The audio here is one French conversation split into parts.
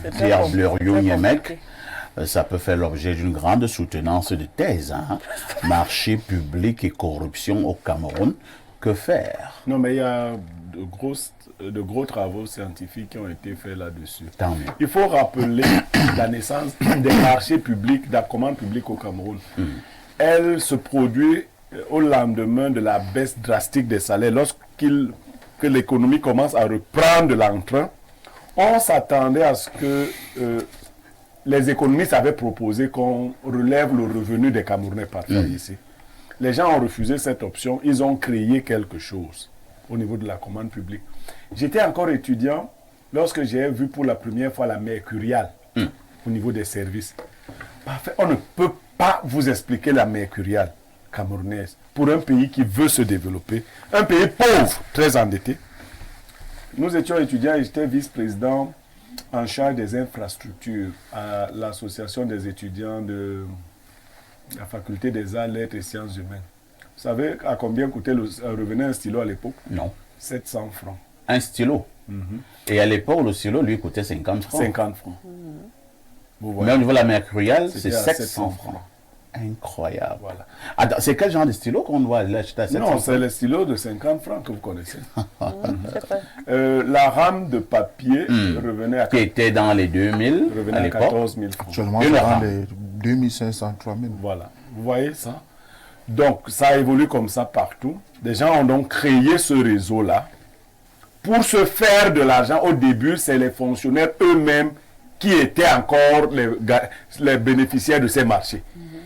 Diableriou Niemek, ça peut faire l'objet d'une grande soutenance de thèse. Hein? Marché public et corruption au Cameroun, que faire? Non, mais il y a de gros travaux scientifiques qui ont été faits là-dessus. Il faut rappeler la naissance des marchés publics, de la commande publique au Cameroun. Elle se produit au lendemain de la baisse drastique des salaires. Que l'économie commence à reprendre de l'entrain, on s'attendait à ce que les économistes avaient proposé qu'on relève le revenu des Camerounais par ici. Les gens ont refusé cette option, ils ont créé quelque chose au niveau de la commande publique. J'étais encore étudiant lorsque j'ai vu pour la première fois la mercuriale au niveau des services. Parfait. On ne peut pas vous expliquer la mercuriale camerounaise pour un pays qui veut se développer, un pays pauvre, très endetté. Nous étions étudiants et j'étais vice-président en charge des infrastructures à l'association des étudiants de la faculté des arts, lettres et sciences humaines. Vous savez à combien revenait un stylo à l'époque? Non. 700 francs. Un stylo. Et à l'époque, le stylo, lui, coûtait 50 francs. 50 francs. Vous voyez. Mais au niveau de la mercuriale, c'est 700 francs. Incroyable. Voilà. C'est quel genre de stylo qu'on doit l'acheter à 700 francs? Non, c'est le stylo de 50 francs que vous connaissez. La rame de papier revenait à... Qui était dans les 2000 revenait à 14 000 francs. Actuellement, c'est dans les 2500, 3000. Voilà. Vous voyez ça? Donc, ça évolue comme ça partout. Des gens ont donc créé ce réseau-là. Pour se faire de l'argent, au début, c'est les fonctionnaires eux-mêmes qui étaient encore les bénéficiaires de ces marchés.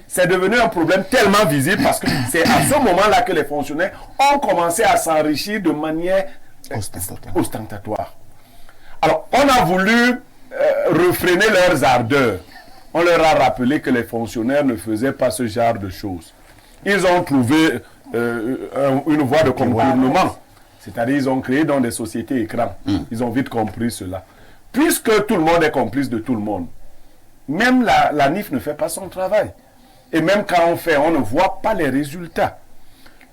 C'est devenu un problème tellement visible parce que c'est à ce moment-là que les fonctionnaires ont commencé à s'enrichir de manière ostentatoire. Alors, on a voulu refréner leurs ardeurs. On leur a rappelé que les fonctionnaires ne faisaient pas ce genre de choses. Ils ont trouvé une voie de contournement. C'est-à-dire ils ont créé dans des sociétés écrans. Ils ont vite compris cela. Puisque tout le monde est complice de tout le monde, même la NIF ne fait pas son travail. Et même quand on fait, on ne voit pas les résultats.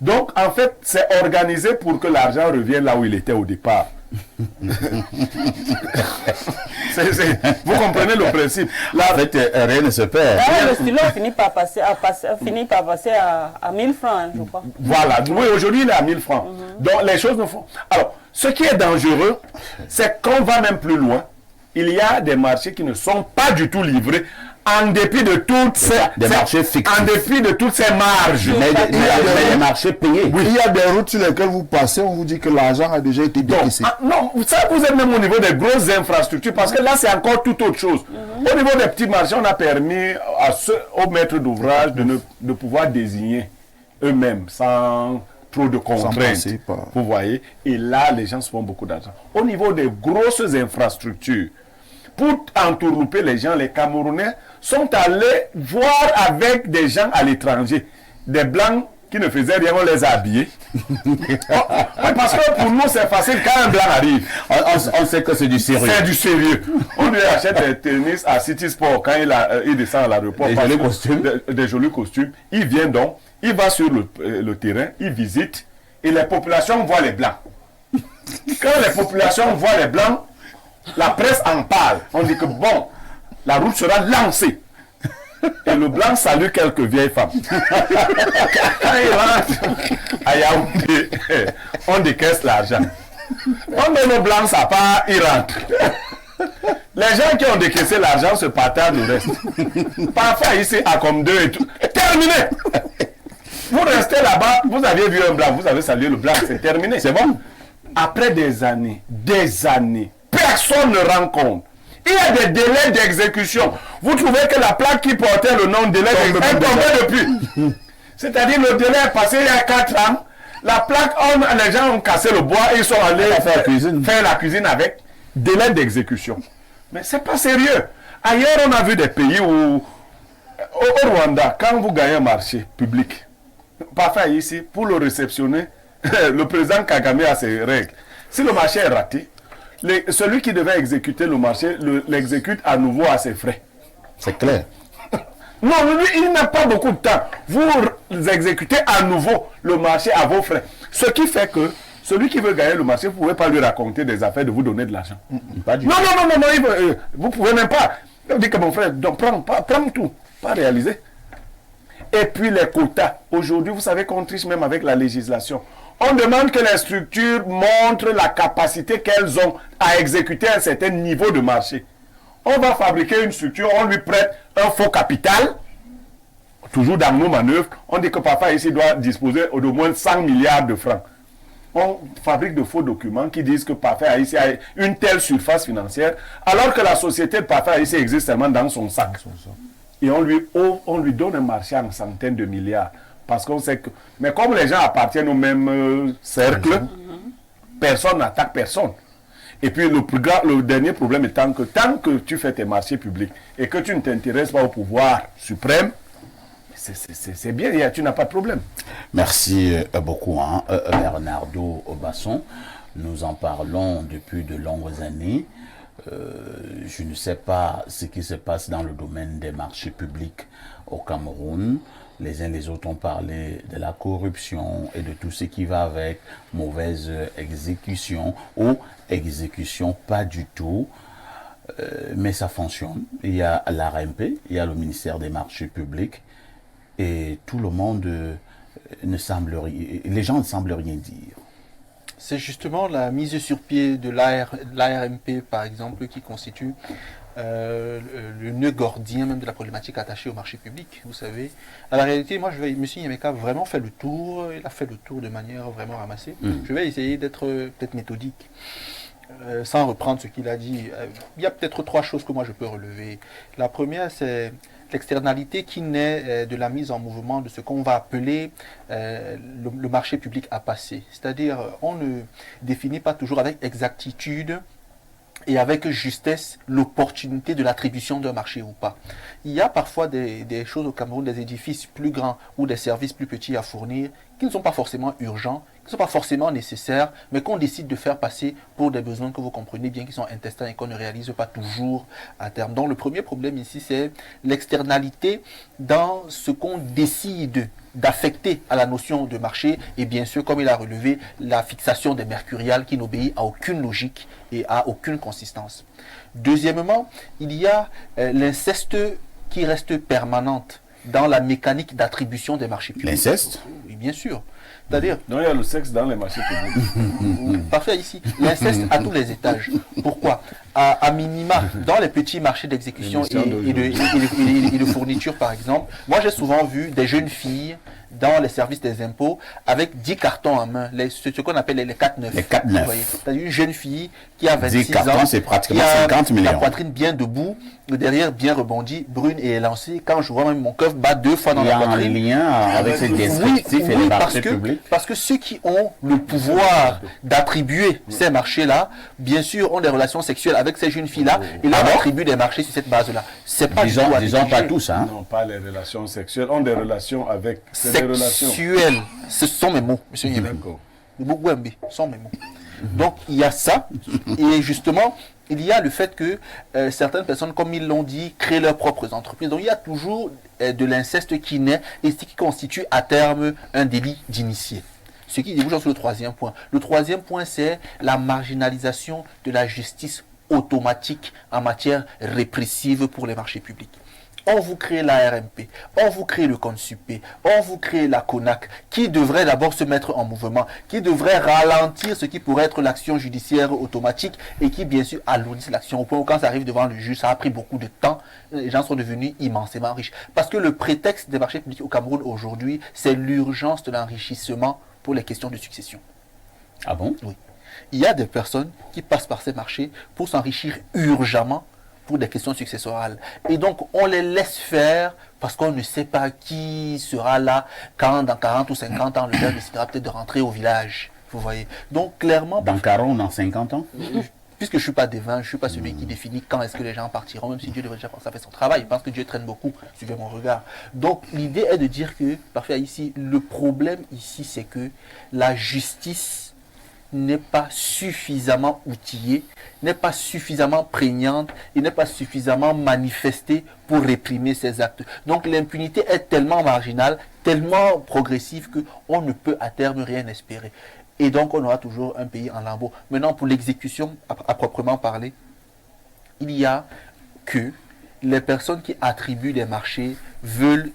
Donc, en fait, c'est organisé pour que l'argent revienne là où il était au départ. Vous comprenez le principe. Là, en fait, rien ne se perd. Le stylo finit par passer à 1000 francs, je crois. Voilà. Oui, aujourd'hui, il est à 1000 francs. Donc, les choses ne font... Alors, ce qui est dangereux, c'est qu'on va même plus loin. Il y a des marchés qui ne sont pas du tout livrés en dépit de toutes ces marchés fictifs. En dépit de toutes ces marges. Mais des marchés payés. Oui. Il y a des routes sur lesquelles vous passez, on vous dit que l'argent a déjà été décaissé. Non, ça vous êtes même au niveau des grosses infrastructures, parce que là c'est encore tout autre chose. Au niveau des petits marchés, on a permis aux maîtres d'ouvrage de pouvoir désigner eux-mêmes sans trop de contraintes. Vous voyez. Et là, les gens se font beaucoup d'argent. Au niveau des grosses infrastructures, pour entourlouper les gens, les Camerounais sont allés voir avec des gens à l'étranger, des Blancs qui ne faisaient rien, on les a habillés. Parce que pour nous, c'est facile quand un Blanc arrive. On sait que c'est du sérieux. C'est du sérieux. On lui achète des tennis à City Sport quand il descend à l'aéroport. Des jolis costumes. Des jolis costumes. Il vient donc, il va sur le terrain, il visite, et les populations voient les Blancs. Quand les populations voient les Blancs, la presse en parle. On dit que bon, la route sera lancée. Et le Blanc salue quelques vieilles femmes. Quand il rentre à Yaoundé, on décaisse l'argent. On met le Blanc, ça part, il rentre. Les gens qui ont décaissé l'argent se partagent le reste. Parfois ici, à comme deux et tout. Terminé! Vous restez là-bas, vous aviez vu un Blanc, vous avez salué le Blanc, c'est terminé. C'est bon? Après des années, personne ne rend compte. Il y a des délais d'exécution. Vous trouvez que la plaque qui portait le nom de délai d'exécution est tombée depuis. C'est-à-dire le délai est passé il y a 4 ans. La plaque, les gens ont cassé le bois et ils sont allés faire la cuisine avec. Délai d'exécution. Mais c'est pas sérieux. Ailleurs, on a vu des pays où, au Rwanda, quand vous gagnez un marché public, parfois ici, pour le réceptionner, le président Kagame a ses règles. Si le marché est raté, celui qui devait exécuter le marché l'exécute à nouveau à ses frais. C'est clair. Non, lui, il n'a pas beaucoup de temps. Vous exécutez à nouveau le marché à vos frais. Ce qui fait que Celui qui veut gagner le marché, vous ne pouvez pas lui raconter des affaires de vous donner de l'argent. Pas du Non, tout. non, non, non, non, vous ne pouvez même pas. Il dit que mon frère, donc prends tout, pas réaliser. Et puis les quotas. Aujourd'hui, vous savez qu'on triche même avec la législation. On demande que les structures montrent la capacité qu'elles ont à exécuter un certain niveau de marché. On va fabriquer une structure, on lui prête un faux capital, toujours dans nos manœuvres. On dit que papa ici doit disposer d'au moins 100 milliards de francs. On fabrique de faux documents qui disent que Parfait Haïti a une telle surface financière, alors que la société de Parfait Haïti existe seulement dans son sac. Et on lui donne un marché en centaines de milliards. Parce qu'on sait que... Mais comme les gens appartiennent au même cercle, personne n'attaque personne. Et puis le dernier problème étant que tant que tu fais tes marchés publics et que tu ne t'intéresses pas au pouvoir suprême, c'est bien, tu n'as pas de problème. Merci beaucoup, Bernardo Basson. Nous en parlons depuis de longues années. Je ne sais pas ce qui se passe dans le domaine des marchés publics au Cameroun. Les uns les autres ont parlé de la corruption et de tout ce qui va avec, mauvaise exécution ou exécution pas du tout. Mais ça fonctionne. Il y a l'ARMP, il y a le ministère des marchés publics et tout le monde ne semble rien, les gens ne semblent rien dire. C'est justement la mise sur pied de l'ARMP, par exemple, qui constitue le nœud gordien même de la problématique attachée au marché public, vous savez. À la réalité, moi, M. Nyameka a vraiment fait le tour, il a fait le tour de manière vraiment ramassée. Je vais essayer d'être peut-être méthodique, sans reprendre ce qu'il a dit. Il y a peut-être 3 choses que moi je peux relever. La première, c'est l'externalité qui naît de la mise en mouvement de ce qu'on va appeler le marché public à passer. C'est-à-dire, on ne définit pas toujours avec exactitude et avec justesse l'opportunité de l'attribution d'un marché ou pas. Il y a parfois des choses au Cameroun, des édifices plus grands ou des services plus petits à fournir qui ne sont pas forcément urgents, qui ne sont pas forcément nécessaires, mais qu'on décide de faire passer pour des besoins que vous comprenez bien qui sont intestins et qu'on ne réalise pas toujours à terme. Donc le premier problème ici, c'est l'externalité dans ce qu'on décide d'affecter à la notion de marché et bien sûr, comme il a relevé, la fixation des mercuriales qui n'obéit à aucune logique et à aucune consistance. Deuxièmement, il y a l'inceste qui reste permanente dans la mécanique d'attribution des marchés publics. L'inceste? Oui, bien sûr. C'est-à-dire... Non, il y a le sexe dans les marchés publics. Parfait ici. L'inceste à tous les étages. Pourquoi? À minima, dans les petits marchés d'exécution et de fourniture, par exemple, moi j'ai souvent vu des jeunes filles dans les services des impôts avec 10 cartons en main, ce qu'on appelle les 4-9. Les 4-9. C'est-à-dire une jeune fille qui a 26 cartons, ans, c'est pratiquement qui a 50 millions. la poitrine bien debout, le derrière bien rebondi, brune et élancée. Quand je vois même mon cœur bat 2 fois dans la poitrine. Il y a un lien avec ces descriptifs et les marchés publics. Parce que ceux qui ont le pouvoir d'attribuer ces marchés-là, bien sûr, ont des relations sexuelles avec ces jeunes filles-là et leur attribuent des marchés sur cette base-là. C'est pas disons pas tous, hein. Non, pas les relations sexuelles, ont des relations avec... Sexuelles, ce sont mes mots, monsieur Nyemeka. Beaucoup MB, ce sont mes mots. Donc, il y a ça, et justement, il y a le fait que certaines personnes, comme ils l'ont dit, créent leurs propres entreprises. Donc, il y a toujours de l'inceste qui naît et ce qui constitue à terme un délit d'initié. Ce qui débouche sur le 3e point. Le 3e point, c'est la marginalisation de la justice automatique en matière répressive pour les marchés publics. On vous crée la RMP, on vous crée le CONSUP, on vous crée la CONAC, qui devrait d'abord se mettre en mouvement, qui devrait ralentir ce qui pourrait être l'action judiciaire automatique et qui bien sûr alourdit l'action au point où quand ça arrive devant le juge, ça a pris beaucoup de temps, les gens sont devenus immensément riches. Parce que le prétexte des marchés publics au Cameroun aujourd'hui, c'est l'urgence de l'enrichissement pour les questions de succession. Ah bon? Oui. Il y a des personnes qui passent par ces marchés pour s'enrichir urgemment pour des questions successorales. Et donc, on les laisse faire parce qu'on ne sait pas qui sera là quand, dans 40 ou 50 ans, le gars décidera peut-être de rentrer au village. Vous voyez. Donc, clairement... Dans 40 ou dans 50 ans? Puisque je ne suis pas devin, je ne suis pas celui qui définit quand est-ce que les gens partiront, même si Dieu devrait déjà penser à faire son travail. Je pense que Dieu traîne beaucoup, suivez mon regard. Donc, l'idée est de dire que, parfait ici, le problème ici, c'est que la justice n'est pas suffisamment outillée, n'est pas suffisamment prégnante et n'est pas suffisamment manifestée pour réprimer ces actes. Donc l'impunité est tellement marginale, tellement progressive qu'on ne peut à terme rien espérer. Et donc, on aura toujours un pays en lambeaux. Maintenant, pour l'exécution, à proprement parler, il y a que les personnes qui attribuent des marchés veulent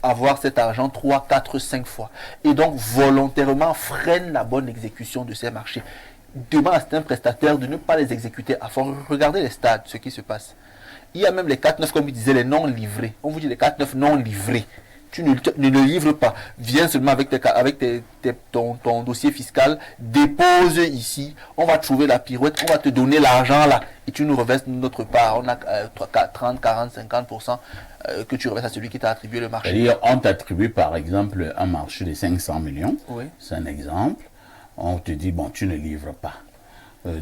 avoir cet argent 3, 4, 5 fois. Et donc, volontairement, freinent la bonne exécution de ces marchés. Demande à certains prestataires de ne pas les exécuter à fond. Regardez les stades, ce qui se passe. Il y a même les 4-9, comme vous disiez, les non livrés. On vous dit les 4-9 non livrés. Tu ne le livres pas. Viens seulement avec, ton dossier fiscal, dépose ici, on va trouver la pirouette, on va te donner l'argent là, et tu nous reverses notre part. On a 30, 40, 50% que tu reverses à celui qui t'a attribué le marché. C'est-à-dire, on t'attribue par exemple un marché de 500 millions, Oui. c'est un exemple, on te dit, bon, tu ne livres pas.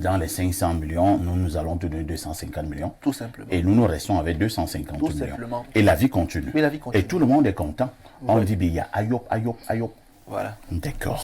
Dans les 500 millions, nous allons te donner 250 millions. Tout simplement. Et nous restons avec 250 Tout millions. simplement. Et la vie continue. Oui, la vie continue. Et tout le monde est content. On Oui. dit, il y a ayop, ayop, ayop. Voilà. D'accord.